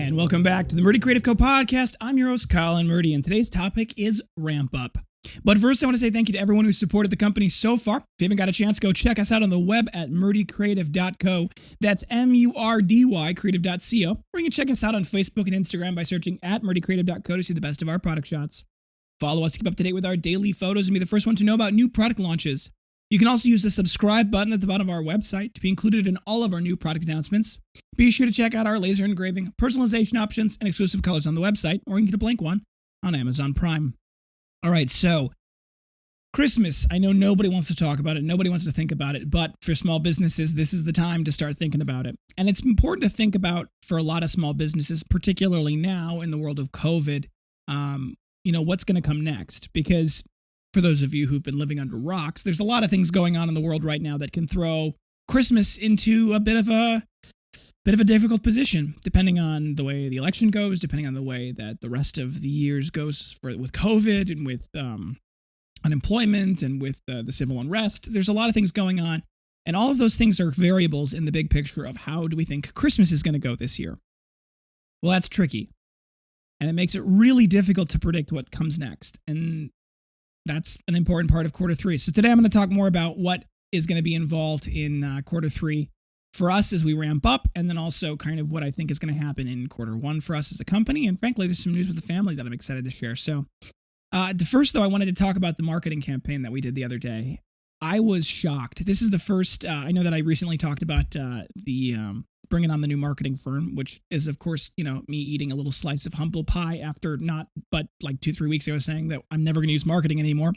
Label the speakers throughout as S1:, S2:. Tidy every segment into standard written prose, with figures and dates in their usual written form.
S1: And welcome back to the Murdy Creative Co podcast. I'm your host, Kyle and Murdy, and today's topic is ramp up. But first, I want to say thank you to everyone who's supported the company so far. If you haven't got a chance, go check us out on the web at murdycreative.co. That's M-U-R-D-Y creative.co. Or you can check us out on Facebook and Instagram by searching at murdycreative.co to see the best of our product shots. Follow us to keep up to date with our daily photos and be the first one to know about new product launches. You can also use the subscribe button at the bottom of our website to be included in all of our new product announcements. Be sure to check out our laser engraving, personalization options, and exclusive colors on the website, or you can get a blank one on Amazon Prime. All right, so Christmas, I know nobody wants to talk about it, nobody wants to think about it, but for small businesses, this is the time to start thinking about it. And it's important to think about for a lot of small businesses, particularly now in the world of COVID, what's going to come next, because for those of you who've been living under rocks, there's a lot of things going on in the world right now that can throw Christmas into a bit of a difficult position, depending on the way the election goes, depending on the way that the rest of the years goes with COVID and with unemployment and with the civil unrest. There's a lot of things going on, and all of those things are variables in the big picture of how do we think Christmas is going to go this year. Well, that's tricky, and it makes it really difficult to predict what comes next, and that's an important part of quarter three. So today I'm going to talk more about what is going to be involved in quarter three for us as we ramp up, and then also kind of what I think is going to happen in quarter one for us as a company. And frankly, there's some news with the family that I'm excited to share. So first, though, I wanted to talk about the marketing campaign that we did the other day. I was shocked. This is the first, I know that I recently talked about the bringing on the new marketing firm, which is, of course, me eating a little slice of humble pie after but like 2-3 weeks ago saying that I'm never going to use marketing anymore.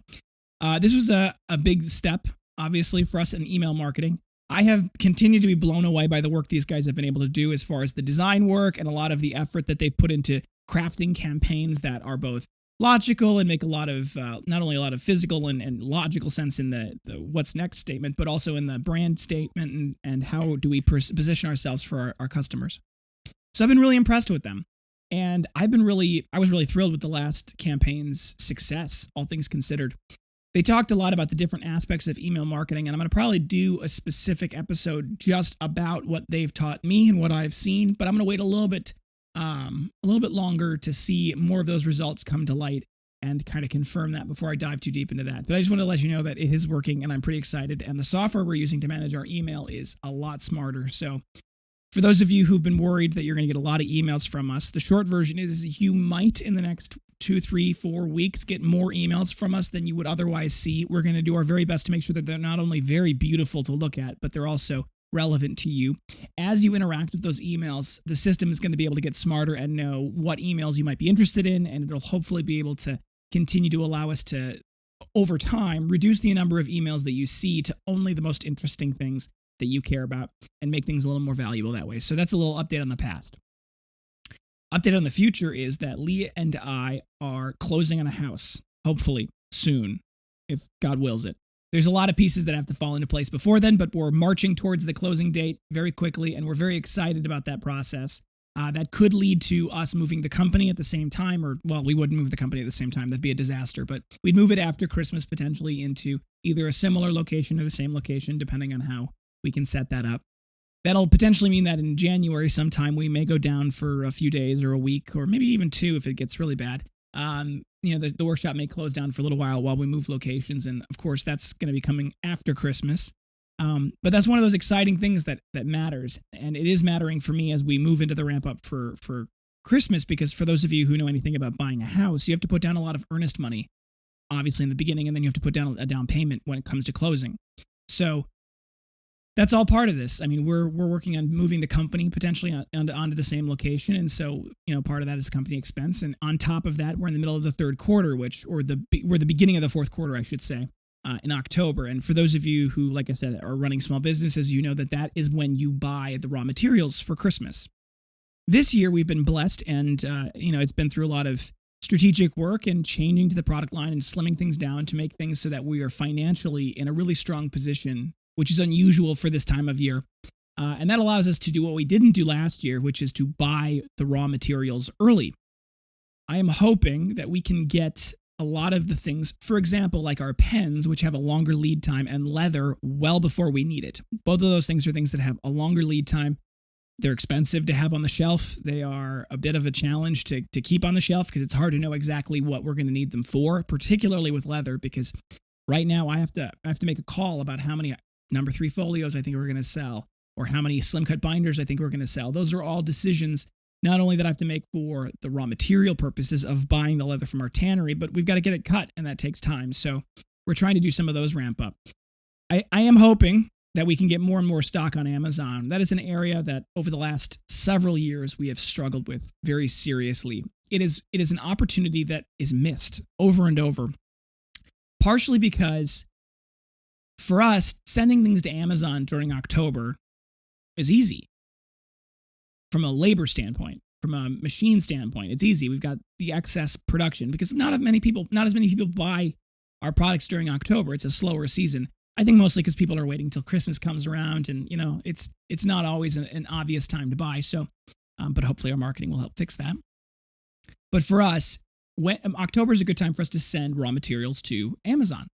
S1: This was a big step, obviously, for us in email marketing. I have continued to be blown away by the work these guys have been able to do as far as the design work and a lot of the effort that they've put into crafting campaigns that are both logical and make a lot of, not only a lot of physical and logical sense in the what's next statement, but also in the brand statement and how do we position ourselves for our customers. So I've been really impressed with them. And I was really thrilled with the last campaign's success, all things considered. They talked a lot about the different aspects of email marketing, and I'm going to probably do a specific episode just about what they've taught me and what I've seen, but I'm going to wait a little bit longer to see more of those results come to light and kind of confirm that before I dive too deep into that. But I just want to let you know that it is working, and I'm pretty excited, and the software we're using to manage our email is a lot smarter. So for those of you who've been worried that you're going to get a lot of emails from us, the short version is you might in the next 2, 3, 4 weeks get more emails from us than you would otherwise see. We're going to do our very best to make sure that they're not only very beautiful to look at, but they're also relevant to you. As you interact with those emails, the system is going to be able to get smarter and know what emails you might be interested in, and it'll hopefully be able to continue to allow us to, over time, reduce the number of emails that you see to only the most interesting things that you care about and make things a little more valuable that way. So that's a little update on the past. Update on the future is that Leah and I are closing on a house, hopefully soon, if God wills it. There's a lot of pieces that have to fall into place before then, but we're marching towards the closing date very quickly, and we're very excited about that process. That could lead to us moving the company at the same time, we wouldn't move the company at the same time. That'd be a disaster, but we'd move it after Christmas, potentially into either a similar location or the same location, depending on how we can set that up. That'll potentially mean that in January sometime we may go down for a few days or a week or maybe even 2 if it gets really bad. The workshop may close down for a little while we move locations, and of course that's going to be coming after Christmas. But that's one of those exciting things that matters, and it is mattering for me as we move into the ramp up for Christmas, because for those of you who know anything about buying a house, you have to put down a lot of earnest money, obviously in the beginning, and then you have to put down a down payment when it comes to closing. So that's all part of this. I mean, we're working on moving the company potentially onto the same location, and so part of that is company expense. And on top of that, we're in the middle of the third quarter, we're the beginning of the fourth quarter, I should say, in October. And for those of you who, like I said, are running small businesses, you know that is when you buy the raw materials for Christmas. This year, we've been blessed, and it's been through a lot of strategic work and changing to the product line and slimming things down to make things so that we are financially in a really strong position, which is unusual for this time of year. And that allows us to do what we didn't do last year, which is to buy the raw materials early. I am hoping that we can get a lot of the things, for example, like our pens, which have a longer lead time, and leather well before we need it. Both of those things are things that have a longer lead time. They're expensive to have on the shelf. They are a bit of a challenge to keep on the shelf because it's hard to know exactly what we're going to need them for, particularly with leather, because right now I have to make a call about how many number 3 folios I think we're going to sell, or how many slim cut binders I think we're going to sell. Those are all decisions not only that I have to make for the raw material purposes of buying the leather from our tannery, but we've got to get it cut, and that takes time. So we're trying to do some of those ramp up. I am hoping that we can get more and more stock on Amazon. That is an area that over the last several years we have struggled with very seriously. It is an opportunity that is missed over and over, partially because for us, sending things to Amazon during October is easy. From a labor standpoint, from a machine standpoint, it's easy. We've got the excess production because not as many people buy our products during October. It's a slower season. I think mostly because people are waiting until Christmas comes around, and it's not always an obvious time to buy. So, but hopefully our marketing will help fix that. But for us, October is a good time for us to send raw materials to Amazon.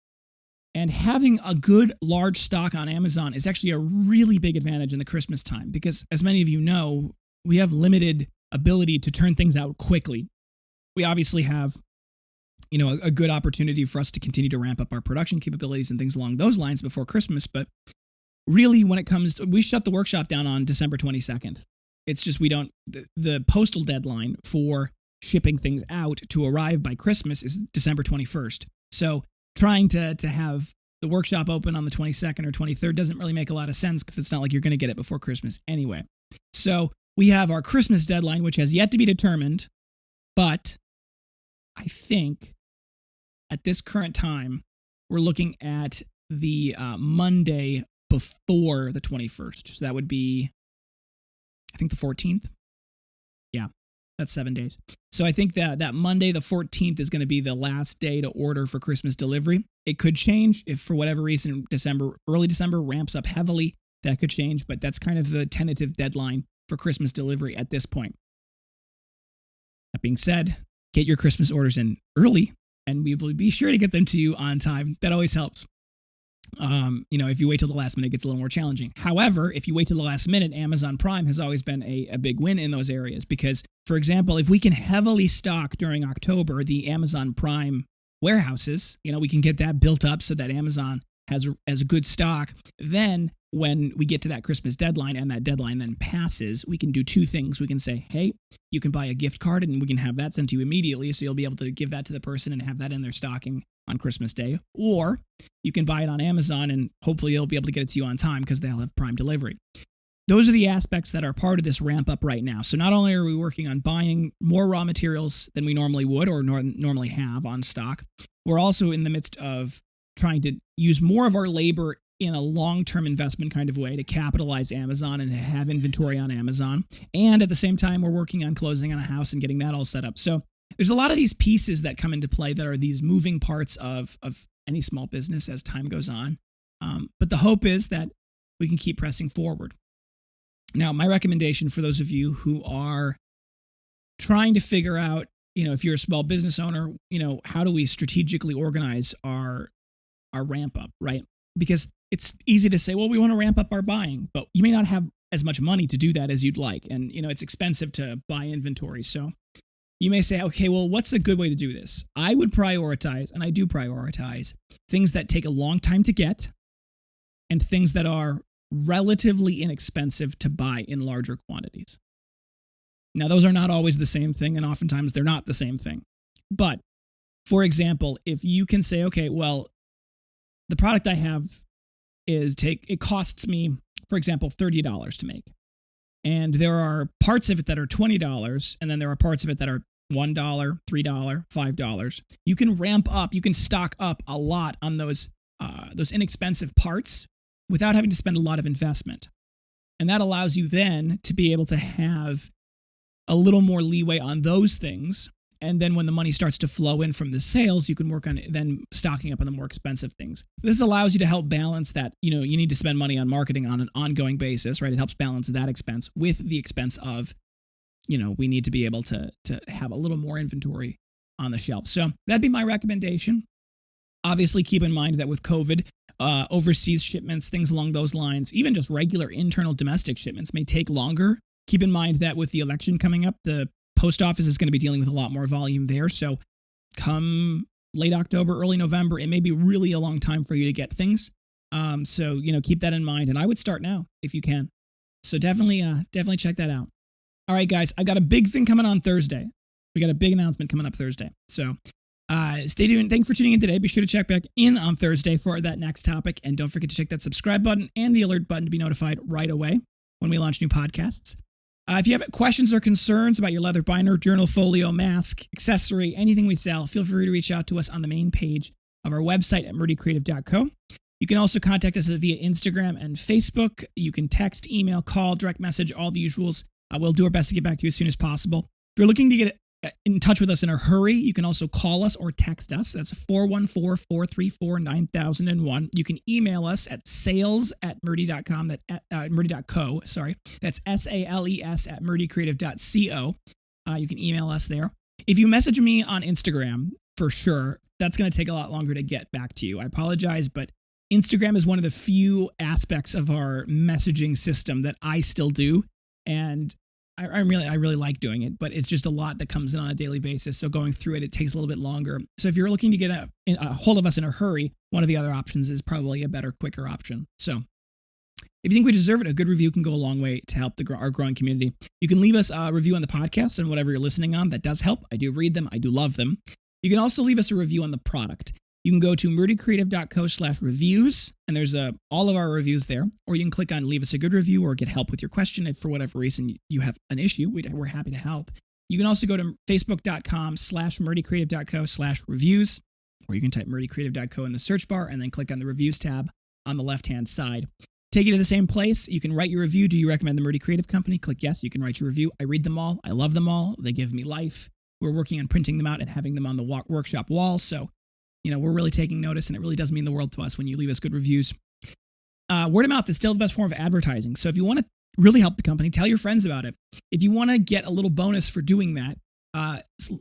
S1: And having a good large stock on Amazon is actually a really big advantage in the Christmas time because, as many of you know, we have limited ability to turn things out quickly. We obviously have, a good opportunity for us to continue to ramp up our production capabilities and things along those lines before Christmas. But really, when it comes to, we shut the workshop down on December 22nd. It's just the postal deadline for shipping things out to arrive by Christmas is December 21st. So trying to have the workshop open on the 22nd or 23rd doesn't really make a lot of sense because it's not like you're going to get it before Christmas anyway. So we have our Christmas deadline, which has yet to be determined, but I think at this current time, we're looking at the Monday before the 21st. So that would be, I think, the 14th. Yeah, that's 7 days. So I think that Monday, the 14th, is going to be the last day to order for Christmas delivery. It could change if, for whatever reason, early December ramps up heavily. That could change, but that's kind of the tentative deadline for Christmas delivery at this point. That being said, get your Christmas orders in early, and we will be sure to get them to you on time. That always helps. If you wait till the last minute, it gets a little more challenging. However, if you wait till the last minute, Amazon Prime has always been a big win in those areas because, for example, if we can heavily stock during October the Amazon Prime warehouses, we can get that built up so that Amazon has a good stock. Then when we get to that Christmas deadline and that deadline then passes, we can do two things. We can say, hey, you can buy a gift card and we can have that sent to you immediately. So you'll be able to give that to the person and have that in their stocking on Christmas Day. Or you can buy it on Amazon and hopefully they'll be able to get it to you on time because they'll have Prime delivery. Those are the aspects that are part of this ramp up right now. So not only are we working on buying more raw materials than we normally would or normally have on stock, we're also in the midst of trying to use more of our labor in a long-term investment kind of way to capitalize Amazon and to have inventory on Amazon. And at the same time, we're working on closing on a house and getting that all set up. So there's a lot of these pieces that come into play that are these moving parts of any small business as time goes on. But the hope is that we can keep pressing forward. Now, my recommendation for those of you who are trying to figure out, if you're a small business owner, how do we strategically organize our ramp up, right? Because it's easy to say, well, we want to ramp up our buying, but you may not have as much money to do that as you'd like. And, it's expensive to buy inventory. So you may say, okay, well, what's a good way to do this? I would prioritize, and I do prioritize, things that take a long time to get and things that are relatively inexpensive to buy in larger quantities. Now, those are not always the same thing, and oftentimes they're not the same thing. But, for example, if you can say, okay, well, the product I have it costs me, for example, $30 to make. And there are parts of it that are $20, and then there are parts of it that are $1, $3, $5. You can ramp up, you can stock up a lot on those inexpensive parts without having to spend a lot of investment. And that allows you then to be able to have a little more leeway on those things. And then when the money starts to flow in from the sales, you can work on then stocking up on the more expensive things. This allows you to help balance that, you need to spend money on marketing on an ongoing basis, right? It helps balance that expense with the expense of, we need to be able to have a little more inventory on the shelf. So that'd be my recommendation. Obviously, keep in mind that with COVID, overseas shipments, things along those lines, even just regular internal domestic shipments may take longer keep in mind that with the election coming up, the post office is going to be dealing with a lot more volume there. So come late October, early November, it may be really a long time for you to get things. So keep that in mind. And I would start now if you can. So definitely check that out. All right, guys, I got a big thing coming on Thursday. We got a big announcement coming up Thursday. So stay tuned. Thanks for tuning in today. Be sure to check back in on Thursday for that next topic. And don't forget to check that subscribe button and the alert button to be notified right away when we launch new podcasts. If you have questions or concerns about your leather binder, journal, folio, mask, accessory, anything we sell, feel free to reach out to us on the main page of our website at Murdy Creative Co. You can also contact us via Instagram and Facebook. You can text, email, call, direct message, all the usuals. We'll do our best to get back to you as soon as possible. If you're looking to get in touch with us in a hurry, you can also call us or text us. That's 414-434-9001. You can email us at sales@murdy.com, murdy.co, sorry. That's SALES at murdycreative.co. You can email us there. If you message me on Instagram, for sure, that's going to take a lot longer to get back to you. I apologize, but Instagram is one of the few aspects of our messaging system that I still do. And I really like doing it, but it's just a lot that comes in on a daily basis. So going through it takes a little bit longer. So if you're looking to get a hold of us in a hurry, one of the other options is probably a better, quicker option. So if you think we deserve it, a good review can go a long way to help our growing community. You can leave us a review on the podcast and whatever you're listening on. That does help. I do read them. I do love them. You can also leave us a review on the product. You can go to murdycreative.co/reviews, and there's all of our reviews there. Or you can click on leave us a good review or get help with your question if for whatever reason you have an issue. We're happy to help. You can also go to facebook.com/murdycreative.co/reviews, or you can type murdycreative.co in the search bar and then click on the reviews tab on the left-hand side. Take you to the same place. You can write your review. Do you recommend the Murdy Creative Company? Click yes. You can write your review. I read them all. I love them all. They give me life. We're working on printing them out and having them on the workshop wall. So we're really taking notice, and it really does mean the world to us when you leave us good reviews. Word of mouth is still the best form of advertising. So if you want to really help the company, tell your friends about it. If you want to get a little bonus for doing that,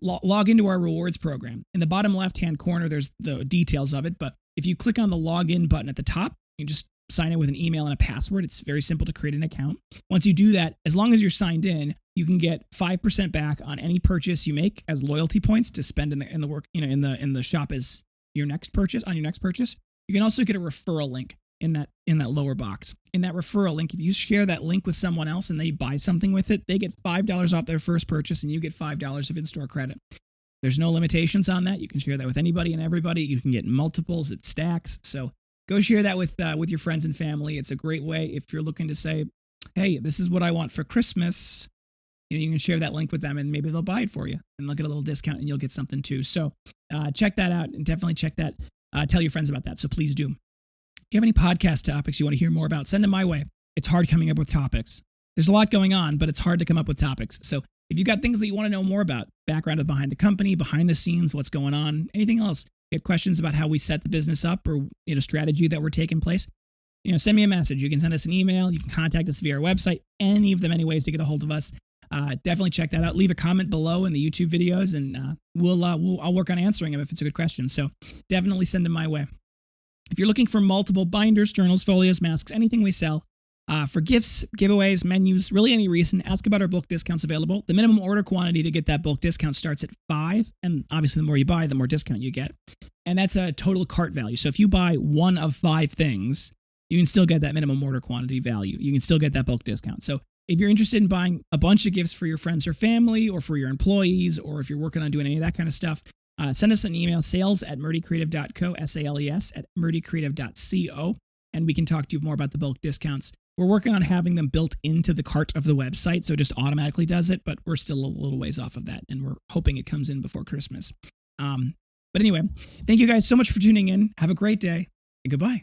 S1: log into our rewards program. In the bottom left-hand corner, there's the details of it. But if you click on the login button at the top, you just sign in with an email and a password. It's very simple to create an account. Once you do that, as long as you're signed in, you can get 5% back on any purchase you make as loyalty points to spend in the shop as your next purchase. You can also get a referral link in that lower box. In that referral link, if you share that link with someone else and they buy something with it, they get $5 off their first purchase and you get $5 of in-store credit. There's no limitations on that. You can share that with anybody and everybody. You can get multiples, it stacks. So go share that with your friends and family. It's a great way if you're looking to say, hey, this is what I want for Christmas. You can share that link with them and maybe they'll buy it for you and they'll get a little discount and you'll get something too. So check that out and definitely check that. Tell your friends about that. So please do. If you have any podcast topics you want to hear more about, send them my way. It's hard coming up with topics. There's a lot going on, but it's hard to come up with topics. So if you've got things that you want to know more about, background of behind the company, behind the scenes, what's going on, anything else, get questions about how we set the business up or strategy that we're taking place, send me a message. You can send us an email. You can contact us via our website. Any of them, any ways to get a hold of us. Definitely check that out. Leave a comment below in the YouTube videos, and I'll work on answering them if it's a good question. So definitely send them my way. If you're looking for multiple binders, journals, folios, masks, anything we sell, for gifts, giveaways, menus, really any reason, ask about our bulk discounts available. The minimum order quantity to get that bulk discount starts at 5, and obviously the more you buy, the more discount you get. And that's a total cart value. So if you buy one of 5 things, you can still get that minimum order quantity value. You can still get that bulk discount. So if you're interested in buying a bunch of gifts for your friends or family or for your employees, or if you're working on doing any of that kind of stuff, send us an email, sales@murdycreative.co, SALES@murdycreative.co, and we can talk to you more about the bulk discounts. We're working on having them built into the cart of the website, so it just automatically does it, but we're still a little ways off of that, and we're hoping it comes in before Christmas. But anyway, thank you guys so much for tuning in. Have a great day, and goodbye.